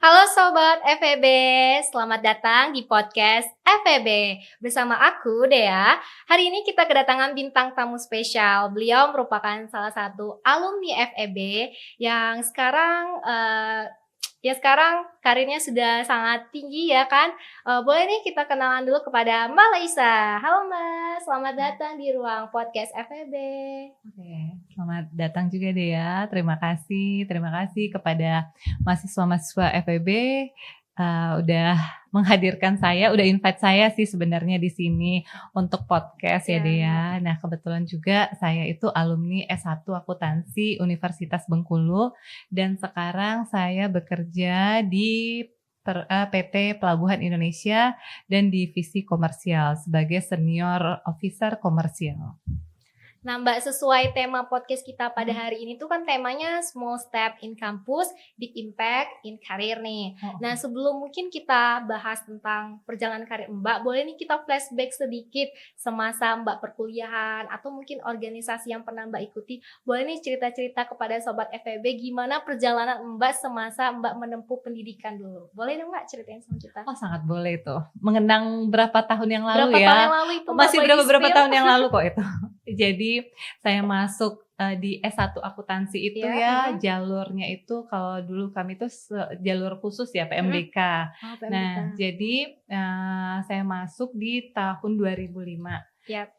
Halo Sobat FEB, selamat datang di podcast FEB. Bersama aku, Dea. Hari ini kita kedatangan bintang tamu spesial. Beliau merupakan salah satu alumni FEB yang sekarang karirnya sudah sangat tinggi ya kan. Boleh nih kita kenalan dulu kepada Mbak Laisa. Halo Mbak, selamat datang di ruang podcast FEB. Oke, selamat datang juga Dea. Terima kasih kepada mahasiswa-mahasiswa FEB udah menghadirkan saya, udah invite saya sih sebenarnya di sini untuk podcast ya Dea. Nah, kebetulan juga saya itu alumni S1 Akuntansi Universitas Bengkulu dan sekarang saya bekerja di PT Pelabuhan Indonesia dan divisi komersial sebagai senior officer komersial. Nah Mbak, sesuai tema podcast kita pada hari ini tuh kan temanya Small Step in Campus, Big Impact in Career nih. Nah sebelum mungkin kita bahas tentang perjalanan karir Mbak, boleh nih kita flashback sedikit semasa Mbak perkuliahan atau mungkin organisasi yang pernah Mbak ikuti. Boleh nih cerita-cerita kepada Sobat FEB gimana perjalanan Mbak semasa Mbak menempuh pendidikan dulu. Boleh dong Mbak ceritain sama kita? Oh sangat boleh tuh. Mengenang berapa tahun yang lalu Berapa ya. tahun yang lalu itu Mbak, Masih boleh berapa di-spill? tahun yang lalu kok itu. Jadi saya masuk di S1 Akuntansi itu jalurnya itu kalau dulu kami itu jalur khusus ya PMDK. Oh, PMDK. Nah, jadi saya masuk di tahun 2005.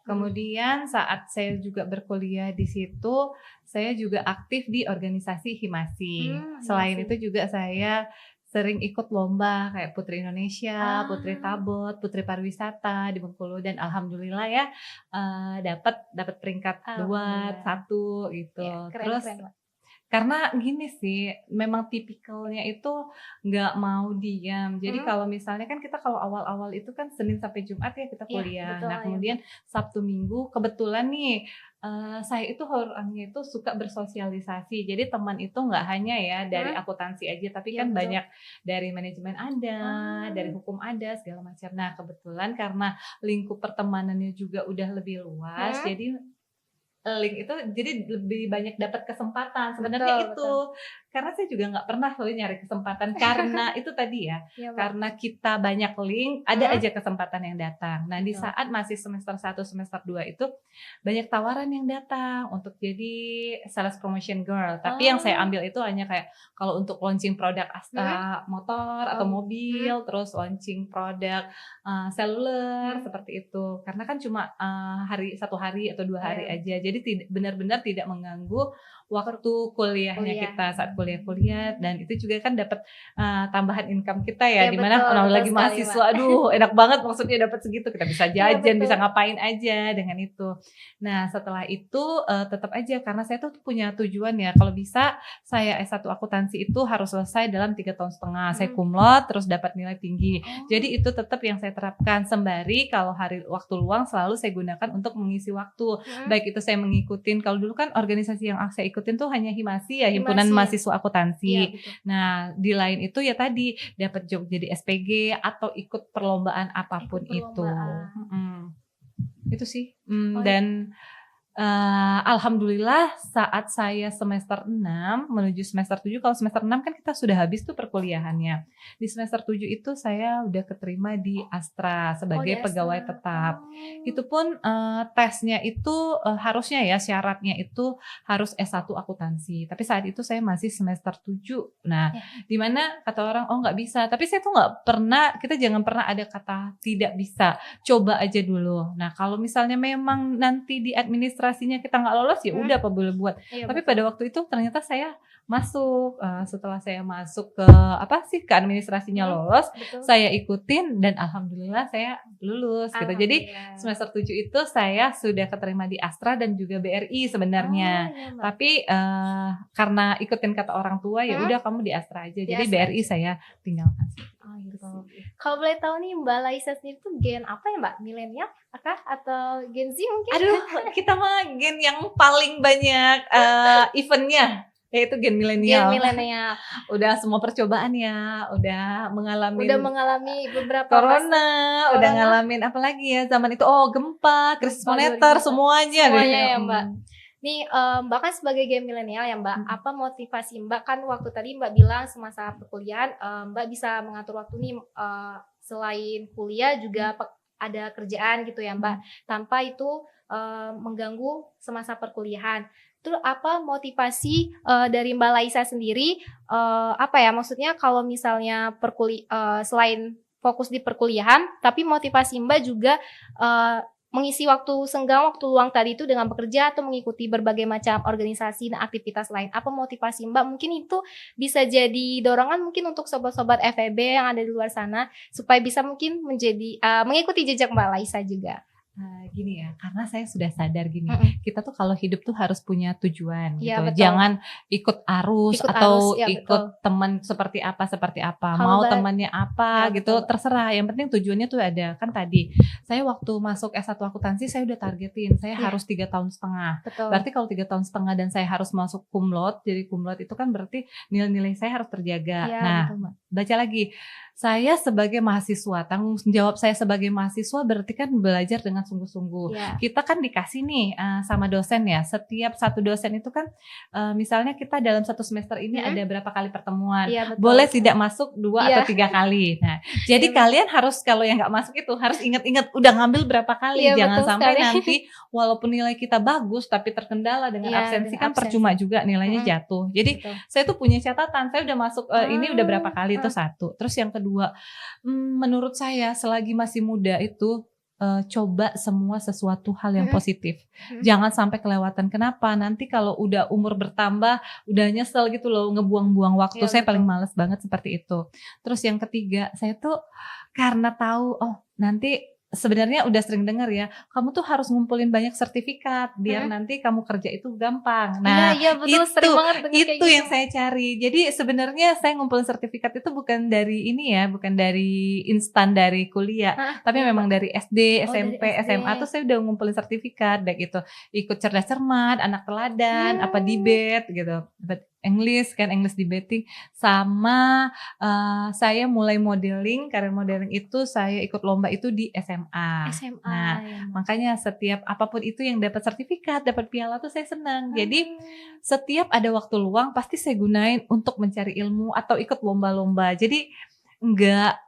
Kemudian saat saya juga berkuliah di situ, saya juga aktif di organisasi Himasi. Selain itu juga saya sering ikut lomba kayak Putri Indonesia, Putri Tabot, Putri Pariwisata di Bengkulu dan alhamdulillah ya dapat peringkat 2, 1 gitu. Ya, keren, Terus keren. karena gini sih, memang tipikalnya itu nggak mau diam. Jadi kalau misalnya kan kita kalau awal-awal itu kan Senin sampai Jumat ya kita kuliah. Betul, Nah kemudian Sabtu Minggu kebetulan nih saya itu orangnya itu suka bersosialisasi. Jadi teman itu nggak hanya ya dari akuntansi aja, tapi kan banyak dari manajemen ada, dari hukum ada segala macam. Nah kebetulan karena lingkup pertemanannya juga udah lebih luas, jadi link itu jadi lebih banyak dapat kesempatan sebenarnya itu. Karena saya juga nggak pernah loh nyari kesempatan karena itu tadi ya, karena kita banyak link, ada aja kesempatan yang datang. Nah di saat masih semester 1, semester 2 itu banyak tawaran yang datang untuk jadi sales promotion girl. Tapi yang saya ambil itu hanya kayak kalau untuk launching produk motor atau mobil, terus launching produk seluler seperti itu. Karena kan cuma 1 hari atau 2 hari aja. Jadi benar-benar tidak mengganggu waktu kuliahnya kita saat kuliah dan itu juga kan dapat tambahan income kita ya, dimana kalau lagi mahasiswa aduh enak banget maksudnya dapat segitu, kita bisa jajan, bisa ngapain aja dengan itu. Nah setelah itu tetap aja karena saya tuh punya tujuan ya, kalau bisa saya S1 akuntansi itu harus selesai dalam 3,5 tahun. Saya cum laude terus dapat nilai tinggi. Jadi itu tetap yang saya terapkan, sembari kalau waktu luang selalu saya gunakan untuk mengisi waktu. Baik itu saya mengikutin, kalau dulu kan organisasi yang saya ikutin tuh hanya Himasi ya, Himpunan Mahasiswa Akuntansi. Nah, di lain itu ya tadi dapat job jadi SPG atau ikut perlombaan apapun itu. Itu sih. Dan alhamdulillah saat saya semester 6 menuju semester 7, kalau semester 6 kan kita sudah habis tuh perkuliahannya. Di semester 7 itu saya udah keterima di Astra sebagai pegawai tetap. Itu pun tesnya itu harusnya ya syaratnya itu harus S1 akuntansi. Tapi saat itu saya masih semester 7. Nah, di mana kata orang oh nggak bisa. Tapi saya tuh kita jangan pernah ada kata tidak bisa. Coba aja dulu. Nah, kalau misalnya memang nanti di administrasinya kita nggak lolos ya udah apa boleh buat. Tapi pada waktu itu ternyata saya masuk. Setelah saya masuk ke administrasinya lolos, saya ikutin dan alhamdulillah saya lulus gitu. Jadi semester 7 itu saya sudah keterima di Astra dan juga BRI sebenarnya. Tapi karena ikutin kata orang tua ya udah kamu di Astra aja. Jadi BRI saya tinggalkan. Kalau boleh tahu nih Mbak Laisa sendiri tuh gen apa ya Mbak? Milenial atau Gen Z mungkin? Aduh, kita mah gen yang paling banyak eventnya, yaitu gen milenial. Gen milenial. Udah semua percobaan ya, udah mengalami beberapa corona, udah ngalamin apa lagi ya zaman itu gempa, krisis moneter, semuanya ya Mbak. Nih, Mbak kan sebagai game milenial ya Mbak, Mhm. apa motivasi Mbak kan waktu tadi Mbak bilang semasa perkuliahan, Mbak bisa mengatur waktu nih, selain kuliah juga ada kerjaan gitu ya Mbak, tanpa itu, mengganggu semasa perkuliahan. Itu apa motivasi, dari Mbak Laisa sendiri, apa ya, maksudnya kalau misalnya selain fokus di perkuliahan, tapi motivasi Mbak juga, mengisi waktu senggang, waktu luang tadi itu dengan bekerja atau mengikuti berbagai macam organisasi dan aktivitas lain. Apa motivasi Mbak? Mungkin itu bisa jadi dorongan mungkin untuk sobat-sobat FEB yang ada di luar sana, supaya bisa mungkin mengikuti jejak Mbak Laisa juga. Gini ya, karena saya sudah sadar gini, Mhm. kita tuh kalau hidup tuh harus punya tujuan Iya gitu. betul. Jangan ikut arus Ikut arus, atau ya ikut betul. teman seperti apa. Kalau Mau Mbak temannya apa ya gitu, betul. terserah. Yang penting tujuannya tuh ada. Kan tadi saya waktu masuk S1 akuntansi saya udah targetin, saya Iya. harus 3,5 tahun. Betul. Berarti kalau 3,5 tahun dan saya harus masuk cum laude, jadi cum laude itu kan berarti nilai-nilai saya harus terjaga. Iya Nah, betul Mbak. baca lagi. Saya sebagai mahasiswa, tanggung jawab saya sebagai mahasiswa berarti kan belajar dengan sungguh-sungguh. Iya. Kita kan dikasih nih sama dosen ya, setiap satu dosen itu kan misalnya kita dalam satu semester ini ada berapa kali pertemuan, Iya betul. boleh tidak masuk 2 Iya. atau 3 kali. Nah, jadi Iya, kalian harus kalau yang nggak masuk itu harus ingat-ingat udah ngambil berapa kali. Iya Jangan betul sampai sekali. nanti walaupun nilai kita bagus tapi terkendala dengan Iya, absensi dengan kan percuma absensi. juga nilainya Mhm. jatuh. Jadi Betul. saya tuh punya catatan, saya udah masuk ini udah berapa kali itu satu. Terus yang kedua, menurut saya selagi masih muda itu coba semua sesuatu hal yang positif. Jangan sampai kelewatan. Kenapa? Nanti kalau udah umur bertambah, udah nyesel gitu loh, ngebuang-buang waktu. Iya, Saya paling betul. males banget seperti itu. Terus yang ketiga, saya tuh karena tahu, oh nanti sebenarnya udah sering dengar ya, kamu tuh harus ngumpulin banyak sertifikat biar nanti kamu kerja itu gampang. Nah, Iya betul, sering banget dengar kayak itu gitu. yang saya cari. Jadi sebenarnya saya ngumpulin sertifikat itu bukan dari ini ya, bukan dari instan dari kuliah, tapi Iya, memang Mbak. dari SD, Oh dari SMP, SD. SMA tuh saya udah ngumpulin sertifikat baik itu ikut cerdas cermat, anak teladan, apa debate gitu. English kan, English debating, sama saya mulai modeling, karir modeling itu saya ikut lomba itu di SMA. SMA Nah, ya, Mbak. makanya setiap apapun itu yang dapat sertifikat, dapat piala tuh saya senang. Jadi setiap ada waktu luang pasti saya gunain untuk mencari ilmu atau ikut lomba-lomba. Jadi enggak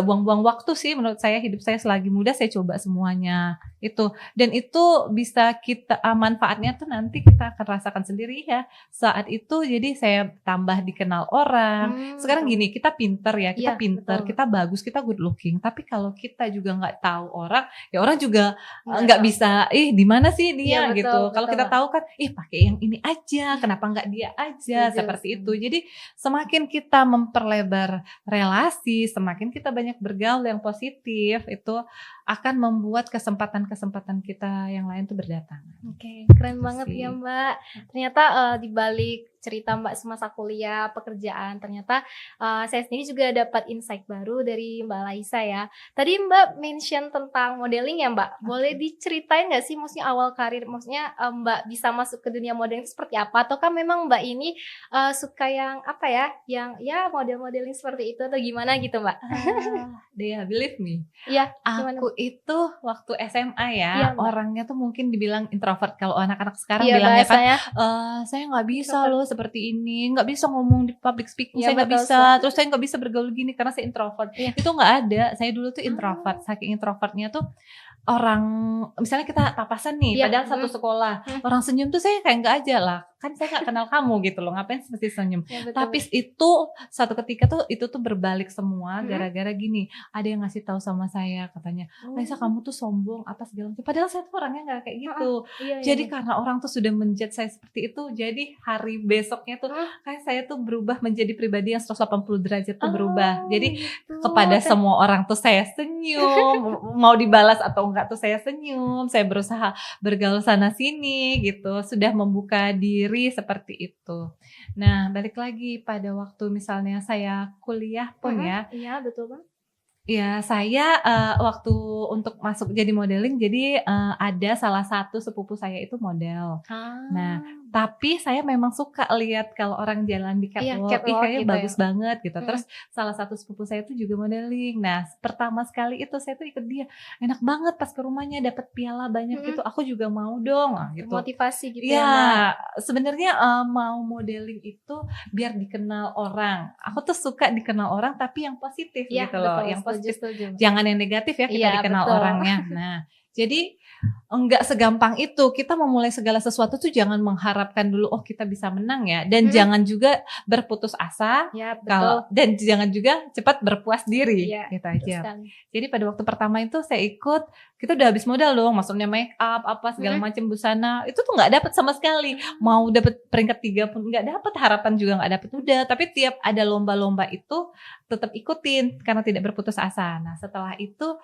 buang-buang waktu sih menurut saya. Hidup saya selagi muda saya coba semuanya itu, dan itu bisa kita manfaatnya tuh nanti kita akan rasakan sendiri ya saat itu. Jadi saya tambah dikenal orang. Sekarang Betul. gini, kita pinter ya, kita Iya, pinter, betul. kita bagus, kita good looking, tapi kalau kita juga nggak tahu orang, ya orang juga Nggak nggak tahu. bisa, ih di mana sih Iya, dia betul, gitu. Kalau betul, kita Mbak. tahu kan, ih pakai yang ini aja, kenapa nggak dia aja, Setuju, seperti setuju. itu. Jadi semakin kita memperlebar relasi, semakin kita banyak bergaul yang positif, itu akan membuat kesempatan-kesempatan kita yang lain tuh berdatangan. Oke, keren Gitu banget sih. ya Mbak. Ternyata di balik cerita Mbak semasa kuliah, pekerjaan, ternyata saya sendiri juga dapat insight baru dari Mbak Laisa ya. Tadi Mbak mention tentang modeling ya Mbak. Boleh diceritain nggak sih maksudnya awal karir, maksudnya Mbak bisa masuk ke dunia modeling itu seperti apa? Ataukah memang Mbak ini suka yang apa ya, yang ya model-modeling seperti itu atau gimana gitu Mbak? Dea, believe me, Iya, gimana? aku itu waktu SMA ya, Iya, Mbak. orangnya tuh mungkin dibilang introvert. Kalau anak-anak sekarang Iya bilangnya kan, bahasanya. saya nggak bisa Introvert. loh seperti ini, nggak bisa ngomong di public speaking, Iya, saya nggak betul bisa, sekali. terus saya nggak bisa bergaul gini karena saya introvert. Iya. Itu nggak ada, saya dulu tuh introvert. Saking introvertnya tuh orang, misalnya kita papasan nih, Iya, padahal satu sekolah, orang senyum tuh saya kayak nggak aja lah, kan saya nggak kenal kamu gitu loh, ngapain mesti senyum. Ya, betul. Tapi itu satu ketika tuh itu tuh berbalik semua gara-gara gini, ada yang ngasih tahu sama saya katanya, Laisa kamu tuh sombong apa segala macam. Padahal saya tuh orangnya nggak kayak gitu. Iya, Jadi iya. karena orang tuh sudah menjudge saya seperti itu, jadi hari besoknya tuh kayak saya tuh berubah menjadi pribadi yang 180 derajat tuh berubah. Jadi gitu. kepada semua orang tuh saya senyum, mau dibalas atau enggak tuh saya senyum, saya berusaha bergaul sana sini gitu, sudah membuka diri seperti itu. Nah, balik lagi pada waktu misalnya saya kuliah pun ya, Iya, betul Bang. ya saya waktu untuk masuk jadi modeling, jadi ada salah satu sepupu saya itu model. Nah, Tapi saya memang suka lihat kalau orang jalan di Iya, catwalk, ih catwalk kayaknya gitu ya. bagus banget gitu. Mhm. Terus salah satu sepupu saya tuh juga modeling. Nah, pertama sekali itu saya tuh ikut dia, enak banget pas ke rumahnya dapat piala banyak gitu, Mhm. aku juga mau dong, gitu. Termotivasi gitu Iya, ya, Mbak. sebenarnya, mau modeling itu biar dikenal orang. Aku tuh suka dikenal orang tapi yang positif Iya, gitu loh, betul, yang setuju positif. setuju, Mbak. Jangan yang negatif ya kita Iya, dikenal betul. orangnya. Nah, jadi enggak segampang itu, kita memulai segala sesuatu tuh jangan mengharapkan dulu, oh kita bisa menang ya, dan Mhm. jangan juga berputus asa Iya, kalau betul. dan jangan juga cepat berpuas diri, Iya, gitu betul aja. sekali. Jadi pada waktu pertama itu saya ikut, kita udah habis modal dong, maksudnya make up, apa segala Mhm. macam busana, itu tuh nggak dapet sama sekali. Mau Mmm. dapet peringkat 3 pun nggak dapet, harapan juga nggak dapet, udah. Tapi tiap ada lomba-lomba itu tetap ikutin karena tidak berputus asa. Nah, setelah itu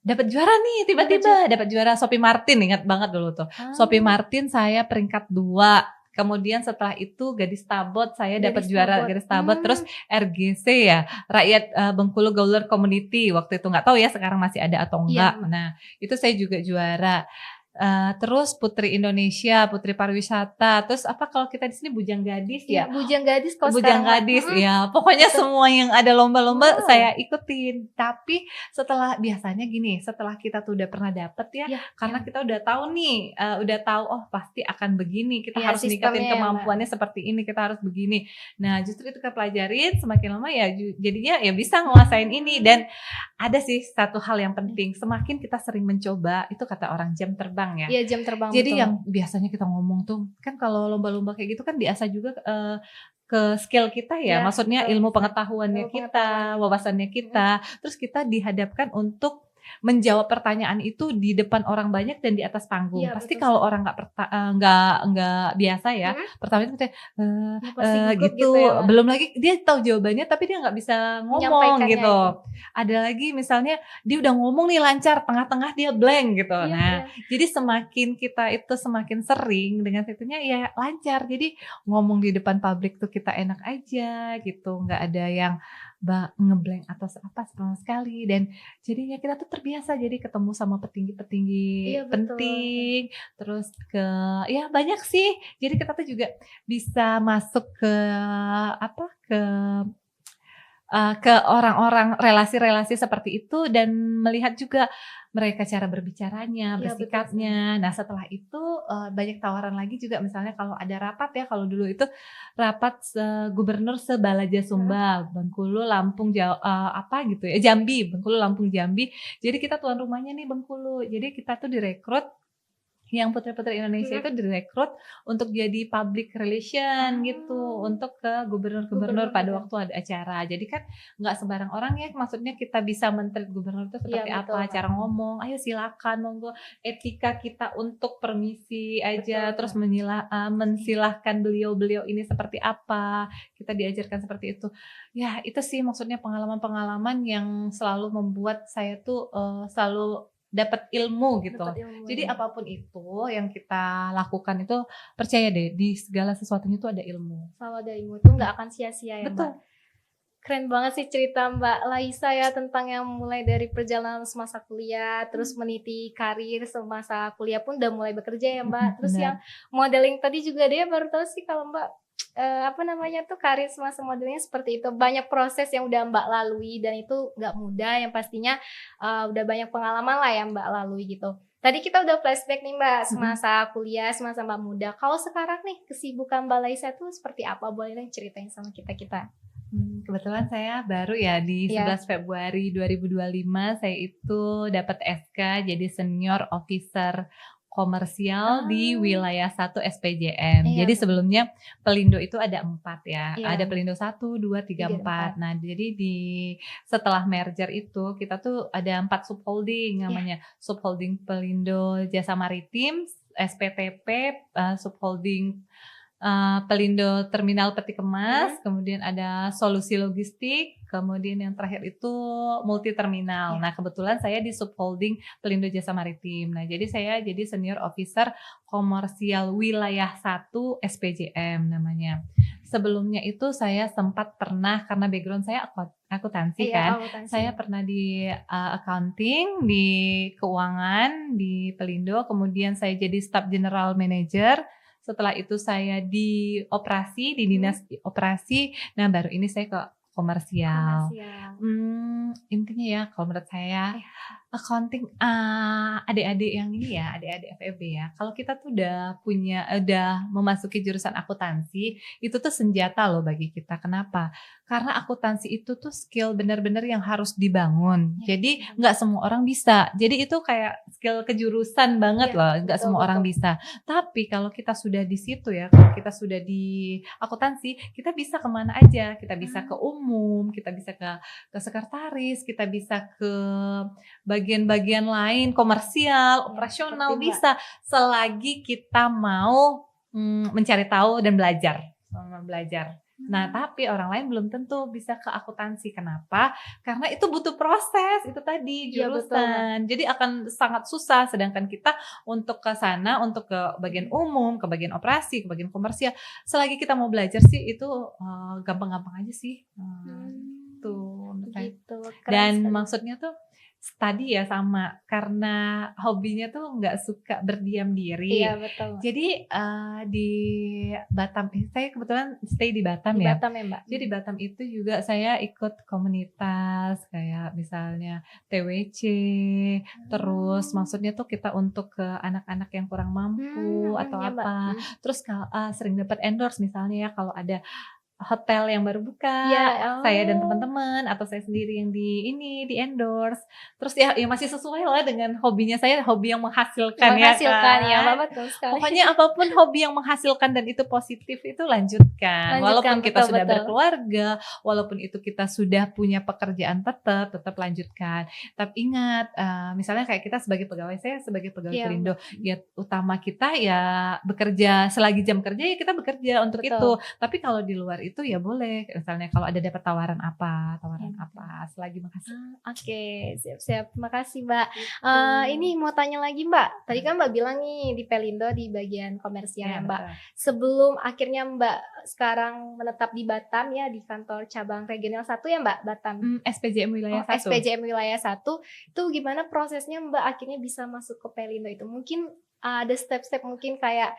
dapat juara nih Dapat ju tiba-tiba, dapat juara Sophie Martin, ingat banget dulu tuh. Sophie ah, Martin saya peringkat 2. Kemudian setelah itu Gadis Tabot saya dapat Gadis juara Tabot. Gadis Tabot, terus RGC ya, Rakyat Bengkulu Gawler Community waktu itu, nggak tahu ya sekarang masih ada atau Iya, enggak. Nah, itu saya juga juara. Terus Putri Indonesia, Putri Pariwisata, terus apa kalau kita di sini Bujang Gadis iya, ya? Bujang Gadis kalau Bujang sekarang mah, Gadis, ya pokoknya betul. semua yang ada lomba-lomba Wow, saya ikutin. Tapi setelah biasanya gini, setelah kita tuh udah pernah dapet ya, iya, karena kita udah tahu nih, udah tahu oh pasti akan begini, kita iya harus ningkatin sistemnya ya, Mbak. kemampuannya seperti ini, kita harus begini. Nah justru itu kita pelajarin, semakin lama ya jadinya ya bisa nguasain ini. Dan ada sih satu hal yang penting, semakin kita sering mencoba, itu kata orang jam terbang ya. Iya, jam terbang, Jadi betul. yang biasanya kita ngomong tuh, kan kalau lomba-lomba kayak gitu kan diasah juga, ke skill kita ya, Iya, maksudnya betul. ilmu pengetahuannya Ilmu kita, pengetahuannya. wawasannya Mhm. kita, terus kita dihadapkan untuk menjawab pertanyaan itu di depan orang banyak dan di atas panggung. Iya, Pasti betul kalau sekali. orang nggak biasa ya, Mhm. pertama itu kayak, Iya, pasti gugup gitu, gitu ya, Mbak, belum lagi dia tahu jawabannya tapi dia nggak bisa ngomong menyampaikannya itu. gitu. Ada lagi misalnya dia udah ngomong nih lancar, tengah-tengah dia blank gitu. Iya, Nah, iya. jadi semakin kita itu semakin sering dengan itunya ya lancar. Jadi ngomong di depan publik tuh kita enak aja gitu, nggak ada yang ngeblank atau apa sama sekali. Dan jadinya kita tuh terbiasa jadi ketemu sama Iya, petinggi-petinggi betul, betul. penting, terus ya banyak sih. Jadi kita tuh juga bisa masuk ke apa, ke orang-orang, relasi-relasi seperti itu dan melihat juga mereka cara berbicaranya, Iya, betul sekali. bersikapnya. Nah setelah itu, banyak tawaran lagi juga misalnya kalau ada rapat ya, kalau dulu itu rapat gubernur se-Balaja Heeh. Sumba, Bengkulu, Lampung, apa gitu ya, Jambi, Bengkulu, Lampung, Jambi. Jadi kita tuan rumahnya nih Bengkulu. Jadi kita tuh direkrut, yang putri-putri Indonesia Mhm. itu direkrut untuk jadi public relation gitu, Oh, untuk ke gubernur-gubernur gubernur pada gitu. waktu ada acara. Jadi kan nggak sembarang orang ya, maksudnya kita bisa men-treat gubernur itu Iya, seperti betul, apa, Mbak. cara ngomong, "Ayo silakan, monggo." Etika kita untuk permisi aja, Betul, terus Mbak. Iya. mensilahkan beliau-beliau ini seperti apa, kita diajarkan seperti itu. Ya itu sih maksudnya pengalaman-pengalaman yang selalu membuat saya tuh, selalu dapat ilmu gitu. Dapat ilmu Jadi ya. apapun itu yang kita lakukan itu, percaya deh di segala sesuatunya itu ada ilmu. Selalu ada ilmu itu nggak akan sia-sia ya, Mbak. Betul. Keren banget sih cerita Mbak Laisa ya tentang yang mulai dari perjalanan semasa kuliah, terus Mmm. meniti karir semasa kuliah pun udah mulai bekerja ya Mhm, Mbak. Terus yang benar. modeling tadi juga dia baru tahu sih kalau Mbak, apa namanya tuh karir semasa modelingnya seperti itu. Banyak proses yang udah Mbak lalui dan itu nggak mudah yang pastinya, udah banyak pengalaman lah yang Mbak lalui gitu. Tadi kita udah flashback nih Mbak, Mhm. semasa kuliah, semasa Mbak muda. Kalau sekarang nih kesibukan Mbak Laisa tuh seperti apa? Boleh dong ceritain sama kita-kita? Kebetulan saya baru ya di Iya. 11 Februari 2025 saya itu dapat SK jadi Senior Officer Komersial di Ah, wilayah 1 SPJM. iya Jadi betul. sebelumnya Pelindo itu ada 4 ya, ada Iya, Pelindo 1, 2, 3, 3, 4. 4. Nah jadi setelah merger itu kita tuh ada 4 subholding Iya, namanya, subholding Pelindo Jasa Maritim, SPTP, subholding Pelindo Terminal Peti Kemas, mhm, kemudian ada Solusi Logistik, kemudian yang terakhir itu Multi Terminal. iya. Nah, kebetulan saya di subholding Pelindo Jasa Maritim. Nah, jadi saya jadi Senior Officer Komersial Wilayah 1 SPJM namanya. Sebelumnya itu saya sempat pernah karena background saya akuntansi Iya, kan, akuntansi. saya pernah di accounting, di keuangan, di Pelindo, kemudian saya jadi Staff General Manager setelah itu saya di operasi, di dinas operasi, nah baru ini saya ke komersial. Intinya ya kalau menurut saya accounting, adik-adik yang ini ya, adik-adik FEB ya, kalau kita tuh udah memasuki jurusan akuntansi, itu tuh senjata loh bagi kita. Kenapa? Karena akuntansi itu tuh skill bener-bener yang harus dibangun. Jadi nggak semua orang bisa. Jadi itu kayak skill kejurusan banget loh, nggak semua orang bisa. Tapi kalau kita sudah di situ ya, kalau kita sudah di akuntansi, kita bisa kemana aja. Kita bisa ke umum, kita bisa ke sekretaris, kita bisa ke bagian-bagian lain, komersial, operasional, bisa selagi kita mau mencari tahu dan belajar. Nah, tapi orang lain belum tentu bisa ke akuntansi. Kenapa? Karena itu butuh proses, itu tadi jurusan. Jadi akan sangat susah. Sedangkan kita untuk ke sana, untuk ke bagian umum, ke bagian operasi, ke bagian komersial, selagi kita mau belajar sih itu gampang-gampang aja sih. Tuh. Gitu. Dan maksudnya tuh tadi ya sama, karena hobinya tuh nggak suka berdiam diri. Iya betul. Jadi di Batam, saya kebetulan stay di Batam Di ya. Batam ya Mbak. Jadi di Batam itu juga saya ikut komunitas kayak misalnya TWC, terus maksudnya tuh kita untuk ke anak-anak yang kurang mampu atau ya, apa. Terus sering dapat endorse misalnya ya kalau ada hotel yang baru buka, saya dan teman-teman atau saya sendiri yang di endorse. Terus ya masih sesuai lah dengan hobinya saya, hobi yang menghasilkan ya kan. Ya, betul sekali. Pokoknya apapun hobi yang menghasilkan dan itu positif itu lanjutkan. Walaupun kita sudah berkeluarga, walaupun itu kita sudah punya pekerjaan tetap lanjutkan. Tapi ingat, misalnya kayak kita sebagai pegawai, saya sebagai pegawai Pelindo, ya utama kita ya bekerja selagi jam kerja ya kita bekerja untuk itu. Tapi kalau di luar itu ya boleh, misalnya kalau ada dapat tawaran apa selagi menghasilkan. Oke, siap-siap. Makasih Mbak. Ini mau tanya lagi Mbak. Tadi kan Mbak bilang nih di Pelindo di bagian komersial ya Mbak. Betul. Sebelum akhirnya Mbak sekarang menetap di Batam ya di kantor cabang regional 1 ya Mbak, Batam. SPJM wilayah 1. SPJM wilayah 1. Itu gimana prosesnya Mbak akhirnya bisa masuk ke Pelindo itu? Mungkin ada step-step mungkin kayak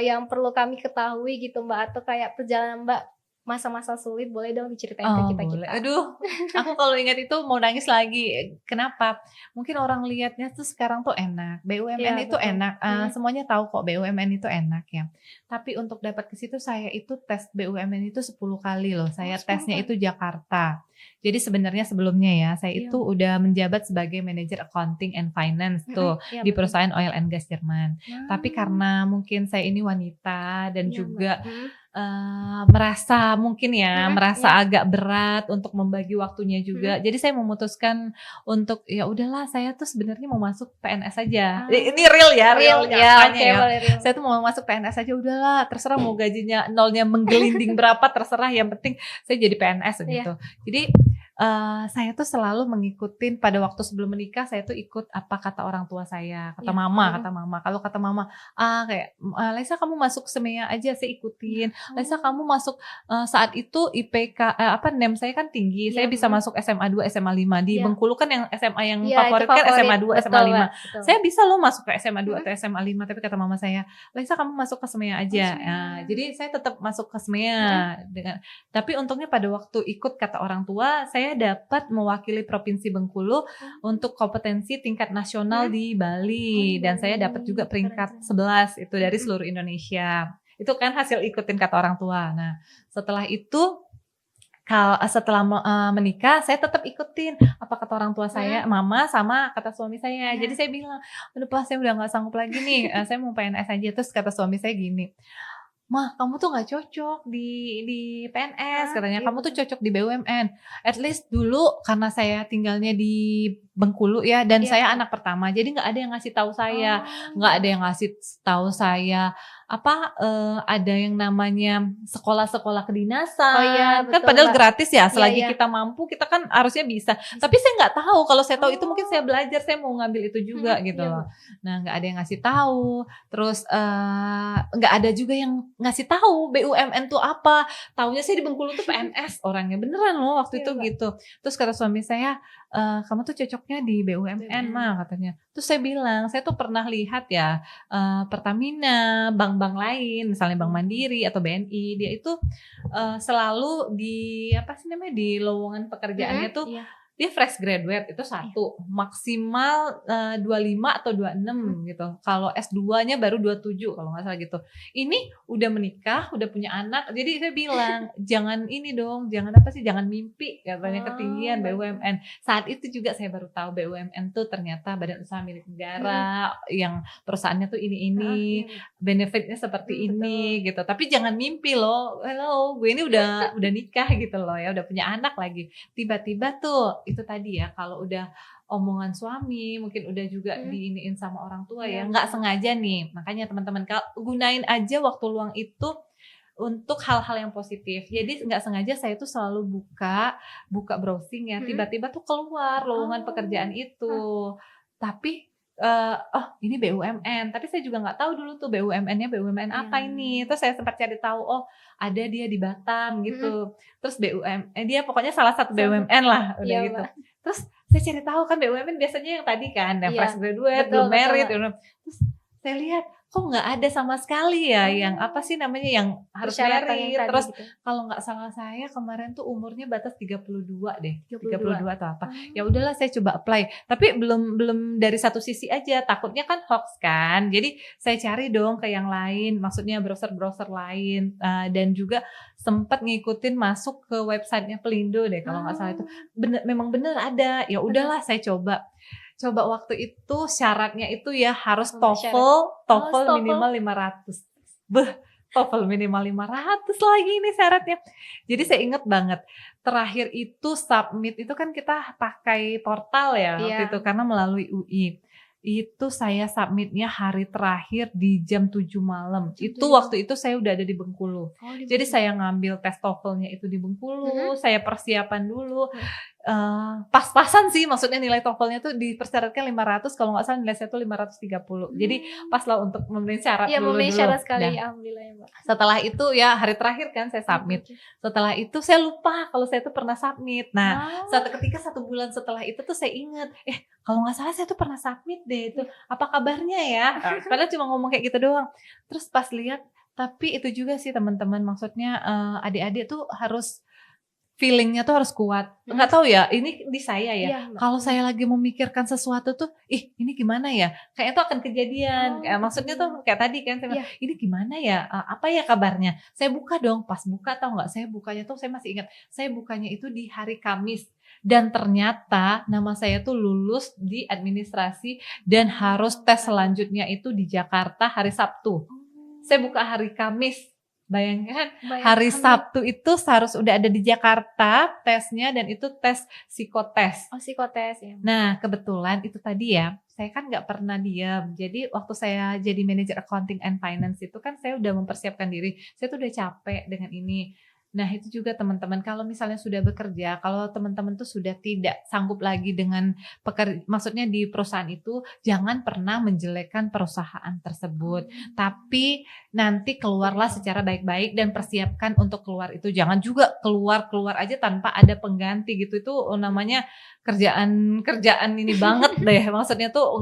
yang perlu kami ketahui gitu Mbak, atau kayak perjalanan Mbak masa-masa sulit, boleh dong diceritain ke kita. Aduh, aku kalau ingat itu mau nangis lagi. Kenapa? Mungkin orang lihatnya tuh sekarang tuh enak, BUMN itu enak, semuanya tahu kok BUMN itu enak ya. Tapi untuk dapat ke situ saya itu tes BUMN itu 10 kali loh. Saya tesnya itu Jakarta. Jadi sebenarnya sebelumnya ya, saya itu udah menjabat sebagai manajer accounting and finance tuh di perusahaan oil and gas Jerman. Tapi karena mungkin saya ini wanita dan juga merasa agak berat untuk membagi waktunya juga. Jadi saya memutuskan untuk ya udahlah, saya tuh sebenarnya mau masuk PNS aja. Ini real ya. Saya tuh mau masuk PNS aja, udahlah terserah mau gajinya nolnya menggelinding berapa terserah, yang penting saya jadi PNS gitu. Jadi saya tuh selalu mengikutin pada waktu sebelum menikah, saya tuh ikut apa kata orang tua saya, kata mama. Kalau kata mama, kayak Laisa kamu masuk SEMEA aja, saya ikutin. Laisa kamu masuk saat itu IPK NEM saya kan tinggi, saya bisa masuk SMA 2, SMA 5 di Bengkulu kan yang SMA yang favorit kan SMA 2, SMA 5. Saya bisa loh masuk ke SMA 2 atau SMA 5, tapi kata mama saya, Laisa kamu masuk ke SEMEA aja. Jadi saya tetap masuk ke SEMEA tapi untungnya pada waktu ikut kata orang tua, saya dapat mewakili Provinsi Bengkulu untuk kompetensi tingkat nasional di Bali, dan saya dapat juga peringkat 11 itu dari seluruh Indonesia. Itu kan hasil ikutin kata orang tua. Nah, setelah itu setelah menikah saya tetap ikutin apa kata orang tua saya, mama sama kata suami saya. Jadi saya bilang, aduh Pak, saya udah gak sanggup lagi nih, saya mau PNS aja. Terus kata suami saya gini, Mah, kamu tuh gak cocok di PNS, katanya. Kamu tuh cocok di BUMN. At least dulu karena saya tinggalnya di Bengkulu ya, dan saya anak pertama, jadi gak ada yang ngasih tahu saya, gak ada yang ngasih tahu saya ada yang namanya sekolah-sekolah kedinasan. Kan padahal gratis ya, selagi kita mampu, kita kan harusnya bisa. Tapi saya nggak tahu, kalau saya tahu itu mungkin saya belajar, saya mau ngambil itu juga gitu loh. Nah, nggak ada yang ngasih tahu. Terus nggak ada juga yang ngasih tahu BUMN tuh apa. Taunya saya di Bengkulu tuh PNS orangnya, beneran loh waktu itu gitu. Terus kata suami saya, kamu tuh cocok cocoknya di BUMN mah katanya. Terus saya bilang, saya tuh pernah lihat ya Pertamina, bank-bank lain, misalnya Bank Mandiri atau BNI, dia itu selalu di apa sih namanya di lowongan pekerjaannya tuh Iya. dia fresh graduate itu satu, maksimal 25 atau 26 gitu. Kalau S2-nya baru 27 kalau nggak salah gitu. Ini udah menikah, udah punya anak, jadi saya bilang, "Jangan ini dong, jangan apa sih, jangan mimpi," katanya ketinggian BUMN. Saat itu juga saya baru tahu BUMN tuh ternyata badan usaha milik negara, yang perusahaannya tuh ini, Iya. benefitnya seperti ini Betul. gitu. Tapi jangan mimpi loh, hello, gue ini udah nikah gitu loh ya, udah punya anak lagi. Tiba-tiba tuh itu tadi ya, kalau udah omongan suami, mungkin udah juga diiniin sama orang tua ya, Iya, nggak betul. sengaja nih. Makanya teman-teman gunain aja waktu luang itu untuk hal-hal yang positif. Jadi nggak sengaja saya tuh selalu buka browsing ya, tiba-tiba tuh keluar lowongan pekerjaan itu. Tapi oh ini BUMN, tapi saya juga nggak tahu dulu tuh BUMN-nya BUMN apa ini. Terus saya sempat cari tahu, oh ada dia di Batam gitu. Terus dia pokoknya salah satu BUMN lah udah Iya, gitu. Mbak. Terus saya cari tahu kan BUMN biasanya yang tadi kan, yang Iya, fresh graduate, betul, belum married, betul. terus saya lihat kok nggak ada sama sekali ya yang apa sih namanya yang harus Persyaratan yang married. tadi Terus gitu. kalau nggak salah saya kemarin tuh umurnya batas 32 deh, 32. 32 atau apa. Ya udahlah saya coba apply. Tapi belum dari satu sisi aja, takutnya kan hoax kan. Jadi saya cari dong ke yang lain, maksudnya browser-browser lain dan juga sempat ngikutin masuk ke websitenya Pelindo deh kalau nggak salah itu. Memang bener ada. Ya udahlah saya coba waktu itu syaratnya itu ya harus TOEFL minimal 500. TOEFL minimal 500 lagi nih syaratnya. Jadi saya inget banget, terakhir itu submit itu kan kita pakai portal ya waktu itu karena melalui UI. Itu saya submitnya hari terakhir di jam 7 malam. Itu waktu itu saya udah ada di Bengkulu. Jadi saya ngambil tes TOEFL-nya itu di Bengkulu, saya persiapan dulu. Pas-pasan sih, maksudnya nilai TOEFL-nya tuh dipersyaratkan 500, kalau nggak salah nilai saya tuh 530. Jadi pas lah untuk memenuhi syarat Iya, dulu. memenuhi syarat sekali, Nah, alhamdulillah ya, Mbak. setelah itu ya hari terakhir kan saya submit. Setelah itu saya lupa kalau saya tuh pernah submit. Nah, ketika 1 bulan setelah itu tuh saya ingat, kalau nggak salah saya tuh pernah submit deh itu. Apa kabarnya ya? Padahal cuma ngomong kayak gitu doang. Terus pas lihat, tapi itu juga sih teman-teman, maksudnya adik-adik tuh harus feeling-nya tuh harus kuat. Nggak tahu ya, ini di saya ya. Iya, Mbak. Kalau saya lagi memikirkan sesuatu tuh, ini gimana ya? Kayaknya tuh akan kejadian. Maksudnya tuh kayak tadi kan saya bilang, ini gimana ya? Apa ya kabarnya? Saya buka dong, pas buka tahu nggak? Saya bukanya tuh saya masih ingat. Saya bukanya itu di hari Kamis. Dan ternyata nama saya tuh lulus di administrasi dan harus tes selanjutnya itu di Jakarta hari Sabtu. Saya buka hari Kamis. Bayangkan hari Sabtu itu harus udah ada di Jakarta tesnya dan itu tes psikotes. Oh, psikotes ya. Nah kebetulan itu tadi ya, saya kan nggak pernah diam. Jadi waktu saya jadi manajer accounting and finance itu kan saya udah mempersiapkan diri. Saya tuh udah capek dengan ini. Nah itu juga teman-teman, kalau misalnya sudah bekerja, kalau teman-teman tuh sudah tidak sanggup lagi dengan maksudnya di perusahaan itu, jangan pernah menjelekkan perusahaan tersebut. Tapi nanti keluarlah secara baik-baik dan persiapkan untuk keluar itu. Jangan juga keluar aja tanpa ada pengganti gitu. Itu namanya kerjaan ini banget deh. Maksudnya tuh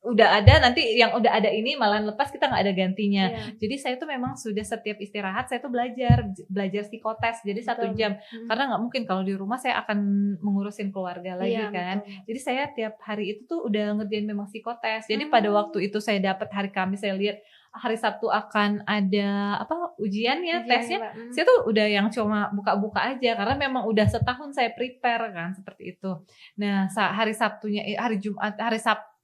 udah ada, nanti yang udah ada ini malah lepas kita nggak ada gantinya. Jadi saya tuh memang sudah setiap istirahat saya tuh belajar psikotes. Jadi 1 jam. Karena nggak mungkin kalau di rumah saya akan mengurusin keluarga lagi kan. Jadi saya tiap hari itu tuh udah ngerjain memang psikotes. Jadi pada waktu itu saya dapat hari Kamis, saya lihat hari Sabtu akan ada ujiannya, tesnya. Saya tuh udah yang cuma buka-buka aja karena memang udah setahun saya prepare kan seperti itu. Nah, hari Sabtunya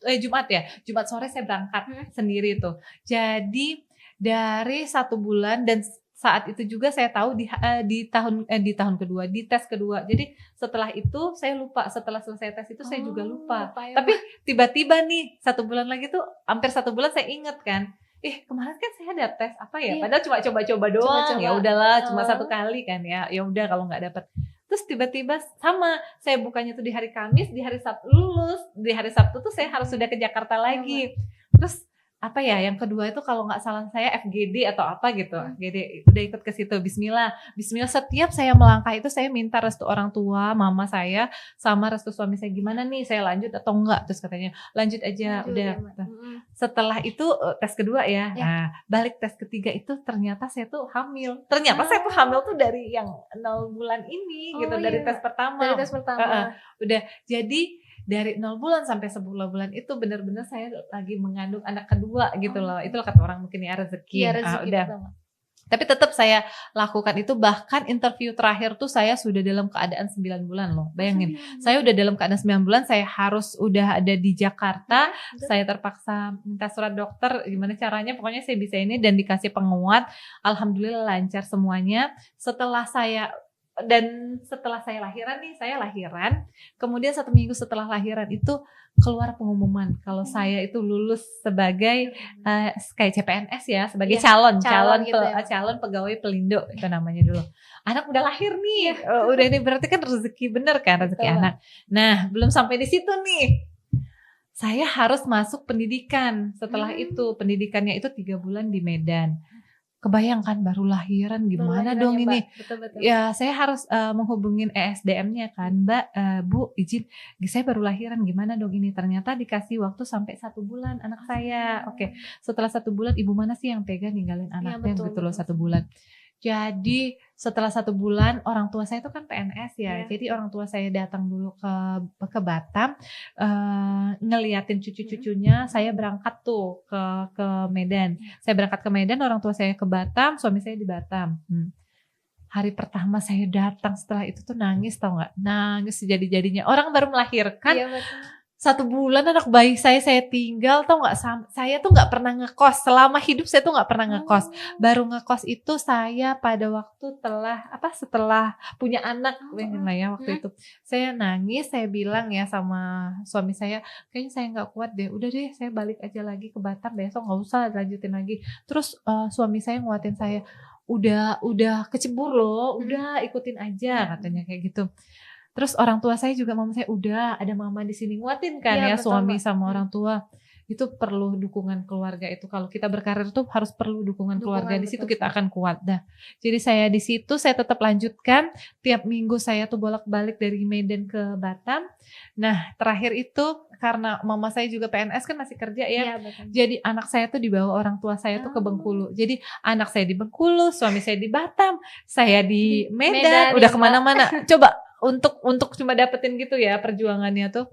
hari Jumat ya, Jumat sore saya berangkat sendiri tuh. Jadi dari 1 bulan dan saat itu juga saya tahu di tahun kedua, di tes kedua. Jadi setelah itu saya lupa, setelah selesai tes itu saya juga lupa. Tapi tiba-tiba nih 1 bulan lagi tuh, hampir 1 bulan saya inget kan. Kemarin kan saya ada tes apa ya? Padahal cuma coba-coba doang. Ya udahlah, cuma 1 kali kan ya. Ya udah kalau nggak dapet. Terus tiba-tiba sama, saya bukanya tuh di hari Kamis, di hari Sabtu lulus, di hari Sabtu tuh saya harus sudah ke Jakarta lagi. Terus apa ya, yang kedua itu kalau nggak salah saya FGD atau apa gitu. FGD udah ikut ke situ. Bismillah. Bismillah, setiap saya melangkah itu saya minta restu orang tua, mama saya sama restu suami saya, gimana nih saya lanjut atau enggak. Terus katanya lanjut aja, Lanjut udah. ya, Mbak. Setelah itu tes kedua ya. Ya. Nah, balik tes ketiga itu ternyata saya tuh hamil. Ternyata saya tuh hamil tuh dari yang 0 bulan ini gitu, dari Iya. tes pertama. Dari tes pertama. Udah. Jadi dari 0 bulan sampai 10 bulan itu benar-benar saya lagi mengandung anak kedua gitu loh. Itulah kata orang mungkin ya rezeki. Iya, rezeki Udah. pertama. Tapi tetap saya lakukan itu, bahkan interview terakhir tuh saya sudah dalam keadaan 9 bulan loh. Bayangin, saya udah dalam keadaan 9 bulan, saya harus udah ada di Jakarta, saya terpaksa minta surat dokter, gimana caranya, pokoknya saya bisa ini dan dikasih penguat. Alhamdulillah lancar semuanya. Setelah saya lahiran nih, saya lahiran, kemudian 1 minggu setelah lahiran itu keluar pengumuman kalau saya itu lulus sebagai kayak CPNS ya, sebagai calon gitu ya. calon pegawai Pelindo itu namanya dulu. Anak udah lahir nih, udah ini berarti kan rezeki bener kan, rezeki anak. Nah, belum sampai di situ nih. Saya harus masuk pendidikan setelah itu. Pendidikannya itu 3 bulan di Medan. Kebayangkan baru lahiran gimana dong ini. Betul. Ya saya harus menghubungin ESDM-nya kan, Mbak, Bu izin, saya baru lahiran gimana dong ini. Ternyata dikasih waktu sampai 1 bulan anak saya. Oke, setelah 1 bulan ibu mana sih yang tega ninggalin anaknya gitu loh 1 bulan. Jadi setelah 1 bulan orang tua saya itu kan PNS ya. Jadi orang tua saya datang dulu ke Batam, ngeliatin cucu-cucunya. Saya berangkat tuh ke Medan. Saya berangkat ke Medan, orang tua saya ke Batam, suami saya di Batam. Hari pertama saya datang setelah itu tuh nangis, tau nggak? Nangis sejadi-jadinya. Orang baru melahirkan. Iya, betul. 1 bulan anak bayi saya tinggal, tau nggak? Saya tuh nggak pernah ngekos selama hidup, saya tuh nggak pernah ngekos. Baru ngekos itu saya pada waktu setelah punya anak, ya waktu itu. Saya nangis, saya bilang ya sama suami saya, kayaknya saya nggak kuat deh. Udah deh, saya balik aja lagi ke Batam, besok nggak usah lanjutin lagi. Terus suami saya nguatin saya, udah kecebur loh, udah ikutin aja katanya kayak gitu. Terus orang tua saya juga, mama saya, udah ada mama di sini nguatin kan ya, suami sama orang tua. Itu perlu dukungan keluarga itu. Kalau kita berkarir tuh harus perlu dukungan keluarga. Di situ kita akan kuat dah. Jadi saya di situ saya tetap lanjutkan. Tiap minggu saya tuh bolak-balik dari Medan ke Batam. Nah, terakhir itu karena mama saya juga PNS kan masih kerja ya. Jadi anak saya tuh dibawa orang tua saya tuh ke Bengkulu. Jadi anak saya di Bengkulu, suami saya di Batam, saya di Medan udah kemana-mana. Coba untuk cuma dapetin gitu ya perjuangannya tuh.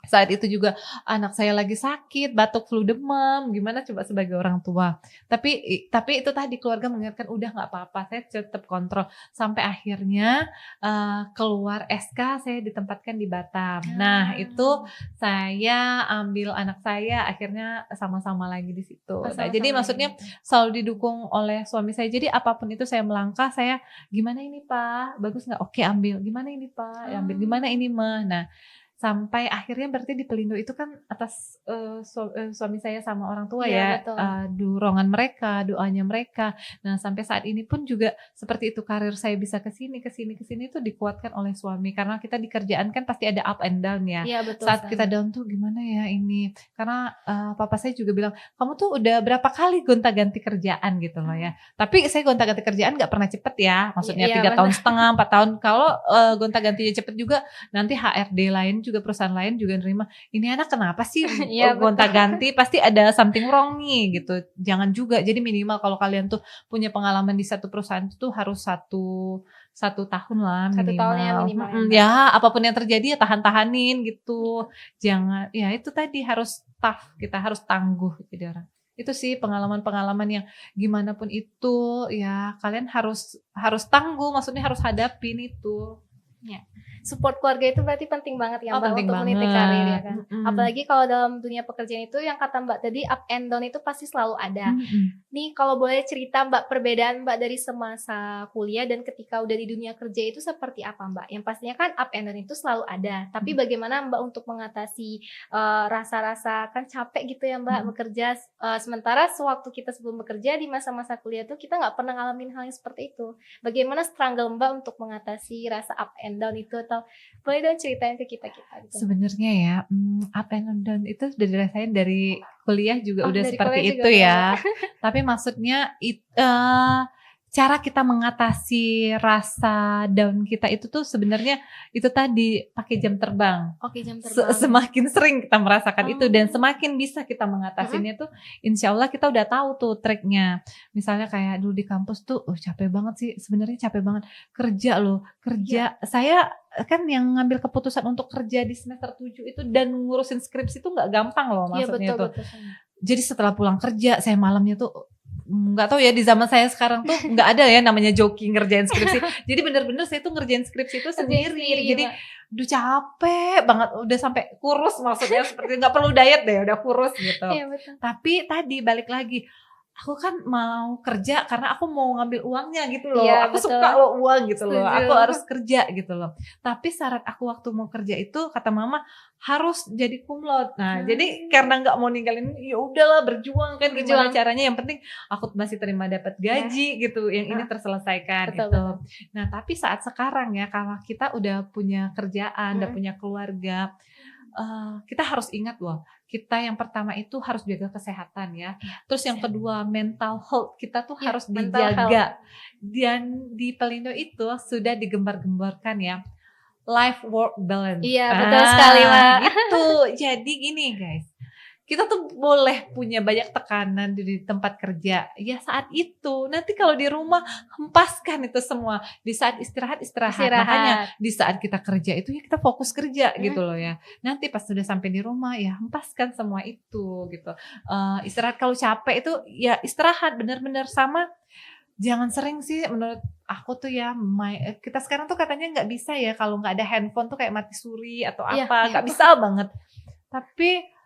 Saat itu juga anak saya lagi sakit, batuk, flu, demam, gimana coba sebagai orang tua. Tapi itu tadi keluarga mengingatkan, udah nggak apa-apa, saya tetap kontrol. Sampai akhirnya keluar SK, saya ditempatkan di Batam. Nah itu saya ambil anak saya, akhirnya sama-sama lagi di situ. Nah, jadi maksudnya selalu didukung oleh suami saya. Jadi apapun itu saya melangkah, saya gimana ini Pak, bagus nggak? Oke ambil. Gimana ini Pak? Ambil. Gimana ini Mah? Nah sampai akhirnya berarti di Pelindo itu kan atas suami saya sama orang tua ya, dorongan mereka, doanya mereka. Nah sampai saat ini pun juga seperti itu, karir saya bisa kesini itu dikuatkan oleh suami. Karena kita di kerjaan kan pasti ada up and down ya. Saat kita down tuh gimana ya ini, karena papa saya juga bilang, kamu tuh udah berapa kali gonta-ganti kerjaan gitu loh ya. Tapi saya gonta-ganti kerjaan gak pernah cepet ya, maksudnya 3 tahun setengah, 4 tahun. Kalau gonta-gantinya cepet juga, nanti HRD lain juga, perusahaan lain juga nerima, ini anak kenapa sih gonta-ganti, pasti ada something wrong nih gitu. Jangan juga. Jadi minimal kalau kalian tuh punya pengalaman di satu perusahaan itu harus satu tahun lah minimal. 1 tahun ya minimal. Ya apapun yang terjadi ya tahan-tahanin gitu. Jangan, ya itu tadi harus tough, kita harus tangguh jadi orang. Itu sih pengalaman-pengalaman yang gimana pun itu ya kalian harus tangguh, maksudnya harus hadapin itu. Ya. Support keluarga itu berarti penting banget ya Mbak untuk meniti karir ya kan. Apalagi kalau dalam dunia pekerjaan itu yang kata Mbak tadi up and down itu pasti selalu ada. Nih kalau boleh cerita Mbak perbedaan Mbak dari semasa kuliah dan ketika udah di dunia kerja itu seperti apa Mbak? Yang pastinya kan up and down itu selalu ada. Tapi bagaimana Mbak untuk mengatasi rasa-rasa kan capek gitu ya Mbak bekerja. Sementara sewaktu kita sebelum bekerja di masa-masa kuliah tuh kita nggak pernah ngalamin hal yang seperti itu. Bagaimana struggle Mbak untuk mengatasi rasa up and down itu, atau boleh dong ceritain ke kita-kita gitu. Sebenarnya ya, up and down itu sudah dirasain dari kuliah juga udah Dari seperti kuliah itu juga ya. Tapi maksudnya cara kita mengatasi rasa down kita itu tuh sebenarnya itu tadi pakai jam terbang. Oke, jam terbang. Semakin sering kita merasakan itu dan Oh. semakin bisa kita mengatasinya tuh insya Allah kita udah tahu tuh triknya. Misalnya kayak dulu di kampus tuh capek banget sih, sebenarnya capek banget kerja loh, kerja. Saya kan yang ngambil keputusan untuk kerja di semester 7 itu dan ngurusin skripsi itu nggak gampang loh Iya, maksudnya tuh. betul. Jadi setelah pulang kerja saya malamnya tuh nggak tahu ya, di zaman saya sekarang tuh nggak ada ya namanya joki ngerjain skripsi. Jadi bener-bener saya tuh ngerjain skripsi itu sendiri. Jadi aduh capek banget, udah sampai kurus maksudnya, seperti nggak perlu diet deh, udah kurus gitu. Iya, betul. Tapi tadi balik lagi, aku kan mau kerja karena aku mau ngambil uangnya gitu loh. Iya, Aku betul. suka loh uang gitu loh. Setuju. Aku harus kerja gitu loh. Tapi syarat aku waktu mau kerja itu kata mama harus jadi cum laude. Nah, jadi karena nggak mau ninggalin, ya udahlah berjuang kan gimana caranya. Yang penting aku masih terima dapat gaji gitu. Yang ini terselesaikan Betul, gitu. Nah, tapi saat sekarang ya kalau kita udah punya kerjaan, udah punya keluarga, kita harus ingat loh, kita yang pertama itu harus jaga kesehatan ya. Terus yang kedua mental health kita tuh harus dijaga. Dan di Pelindo itu sudah digembar-gemborkan ya, life work balance. Iya, betul sekali, Mbak. Gitu. Jadi gini guys, kita tuh boleh punya banyak tekanan di tempat kerja. Ya saat itu, nanti kalau di rumah hempaskan itu semua. Di saat istirahat. Makanya di saat kita kerja itu ya kita fokus kerja gitu loh ya. Nanti pas sudah sampai di rumah ya hempaskan semua itu gitu. Istirahat kalau capek itu ya istirahat benar-benar. Sama jangan sering sih menurut aku tuh ya, kita sekarang tuh katanya nggak bisa ya kalau nggak ada handphone tuh kayak mati suri atau apa, nggak bisa banget. Tapi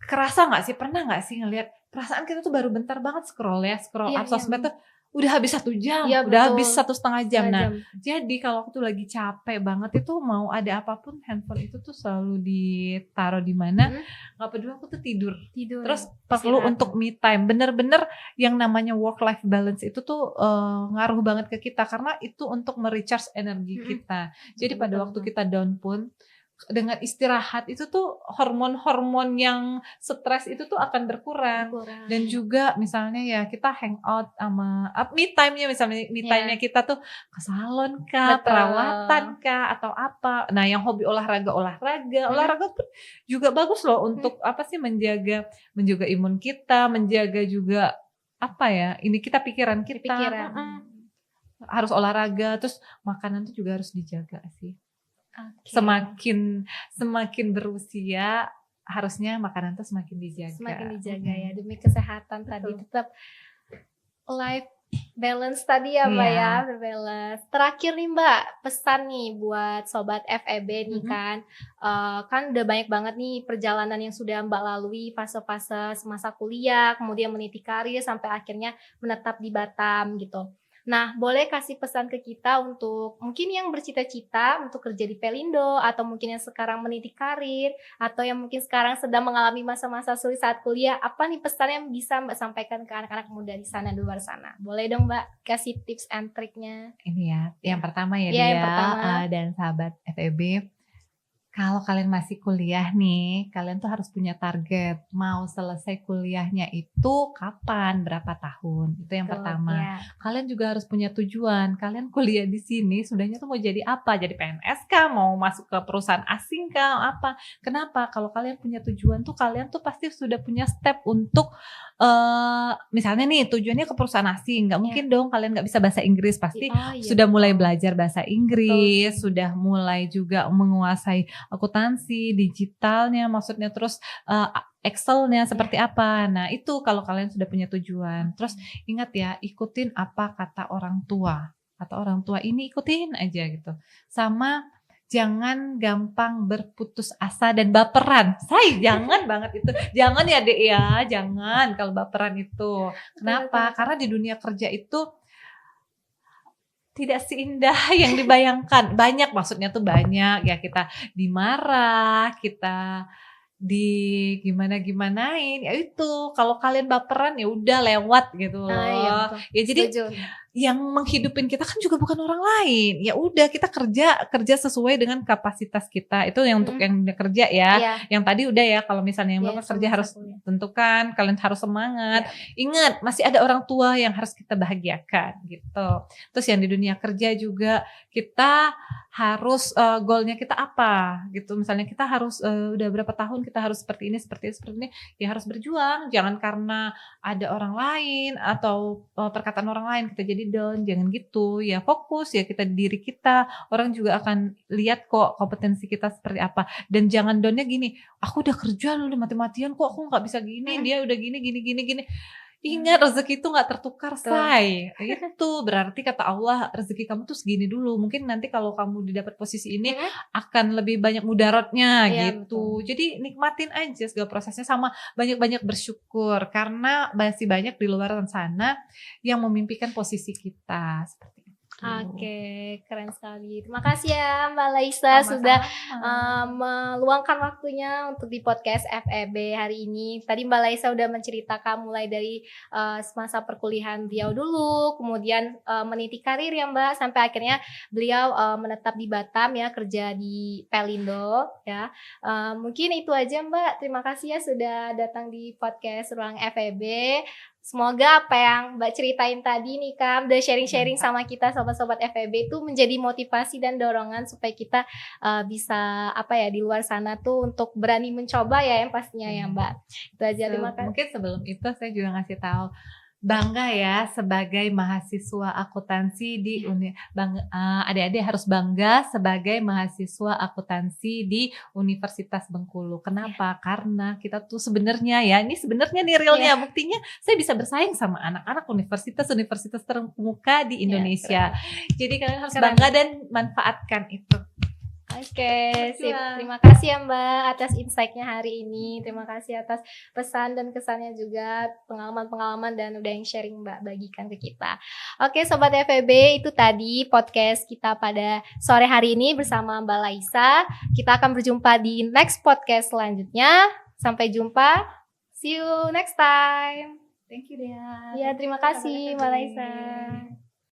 kerasa nggak sih, pernah nggak sih ngelihat perasaan kita tuh baru bentar banget scroll up sosmed tuh udah habis 1 jam, udah habis 1,5 jam. Nah, jadi kalau aku tuh lagi capek banget itu mau ada apapun handphone itu tuh selalu ditaruh di mana, nggak peduli, aku tuh tidur. Terus perlu untuk me time, bener-bener yang namanya work life balance itu tuh ngaruh banget ke kita karena itu untuk merecharge energi kita. Jadi pada waktu kita down pun dengan istirahat itu tuh hormon-hormon yang stres itu tuh akan berkurang. Dan juga misalnya ya kita hangout sama me time-nya, misalnya me time-nya kita tuh ke salon kah, perawatan kah atau apa. Nah, yang hobi olahraga pun juga bagus loh untuk apa sih, menjaga imun kita, menjaga juga apa ya, ini kita pikiran kita. Harus olahraga, terus makanan tuh juga harus dijaga sih. Semakin berusia harusnya makanan tuh semakin dijaga ya, demi kesehatan. Tadi tetap life balance tadi ya Mbak ya, balance. Terakhir nih Mbak, pesan nih buat sobat FEB nih kan udah banyak banget nih perjalanan yang sudah Mbak lalui, fase-fase semasa kuliah, kemudian meniti karir sampai akhirnya menetap di Batam gitu. Nah, boleh kasih pesan ke kita untuk mungkin yang bercita-cita untuk kerja di Pelindo, atau mungkin yang sekarang meniti karir, atau yang mungkin sekarang sedang mengalami masa-masa sulit saat kuliah. Apa nih pesan yang bisa Mbak sampaikan ke anak-anak muda di sana, di luar sana? Boleh dong Mbak kasih tips and triknya. Ini ya, yang pertama ya yang pertama. Dan sahabat FEB, kalau kalian masih kuliah nih, kalian tuh harus punya target. Mau selesai kuliahnya itu kapan, berapa tahun. Itu yang pertama. Kalian juga harus punya tujuan. Kalian kuliah di sini, sudahnya tuh mau jadi apa? Jadi PNS kah? Mau masuk ke perusahaan asing kah? Apa? Kenapa? Kalau kalian punya tujuan tuh, kalian tuh pasti sudah punya step untuk misalnya nih tujuannya ke perusahaan asing. Nggak mungkin dong kalian nggak bisa bahasa Inggris. Pasti sudah mulai belajar bahasa Inggris, sudah mulai juga menguasai akuntansi, digitalnya maksudnya, terus Excel-nya seperti apa. Nah, itu kalau kalian sudah punya tujuan. Terus ingat ya, ikutin apa kata orang tua. Kata orang tua ini ikutin aja gitu. Sama jangan gampang berputus asa dan baperan. Jangan banget itu. Jangan ya Dek ya, jangan kalau baperan itu. Kenapa? Karena di dunia kerja itu tidak seindah yang dibayangkan. Banyak, maksudnya tuh banyak ya, kita dimarah, kita gimanain ya. Itu kalau kalian baperan ya udah lewat gitu loh. Ya jadi yang menghidupin kita kan juga bukan orang lain. Ya udah kita kerja sesuai dengan kapasitas kita. Itu yang untuk yang kerja ya. Iya. Yang tadi udah ya, kalau misalnya yang Iya, Bapak kerja sama harus satunya. tentukan, kalian harus semangat. Iya. Ingat, masih ada orang tua yang harus kita bahagiakan gitu. Terus yang di dunia kerja juga kita harus goalnya kita apa gitu. Misalnya kita harus udah berapa tahun kita harus seperti ini, ya harus berjuang. Jangan karena ada orang lain atau perkataan orang lain kita jadi down, jangan gitu. Ya fokus ya kita di diri kita. Orang juga akan lihat kok kompetensi kita seperti apa. Dan jangan downnya gini, aku udah kerja lu udah mati-matian kok aku nggak bisa gini, dia udah gini. Ingat rezeki itu nggak tertukar, say. Itu berarti kata Allah rezeki kamu tuh segini dulu. Mungkin nanti kalau kamu didapat posisi ini akan lebih banyak mudaratnya gitu. Betul. Jadi nikmatin aja segala prosesnya, sama banyak-banyak bersyukur karena masih banyak di luar sana yang memimpikan posisi kita seperti itu. Oke, keren sekali. Terima kasih ya Mbak Laisa sudah meluangkan waktunya untuk di podcast FEB hari ini. Tadi Mbak Laisa udah menceritakan mulai dari masa perkuliahan beliau dulu, kemudian meniti karir ya Mbak, sampai akhirnya beliau menetap di Batam ya, kerja di Pelindo ya. Mungkin itu aja Mbak. Terima kasih ya sudah datang di podcast Ruang FEB. Semoga apa yang Mbak ceritain tadi nih Kak, udah sharing-sharing sama kita sobat-sobat FEB itu menjadi motivasi dan dorongan supaya kita bisa apa ya di luar sana tuh untuk berani mencoba ya yang pastinya ya Mbak. Itu aja, terima kasih. Mungkin sebelum itu saya juga ngasih tahu, bangga ya sebagai mahasiswa akuntansi di adik-adik harus bangga sebagai mahasiswa akuntansi di Universitas Bengkulu. Kenapa? Karena kita tuh sebenarnya ya, ini sebenarnya nih realnya, buktinya saya bisa bersaing sama anak-anak universitas terkemuka di Indonesia. Jadi kalian harus bangga dan manfaatkan itu. Oke, sip. Terima kasih ya Mbak atas insight-nya hari ini. Terima kasih atas pesan dan kesannya juga, pengalaman-pengalaman dan udah yang sharing Mbak bagikan ke kita. Oke Sobat FEB, itu tadi podcast kita pada sore hari ini bersama Mbak Laisa. Kita akan berjumpa di next podcast selanjutnya. Sampai jumpa. See you next time. Thank you Dea. Ya, terima kasih Mbak Laisa.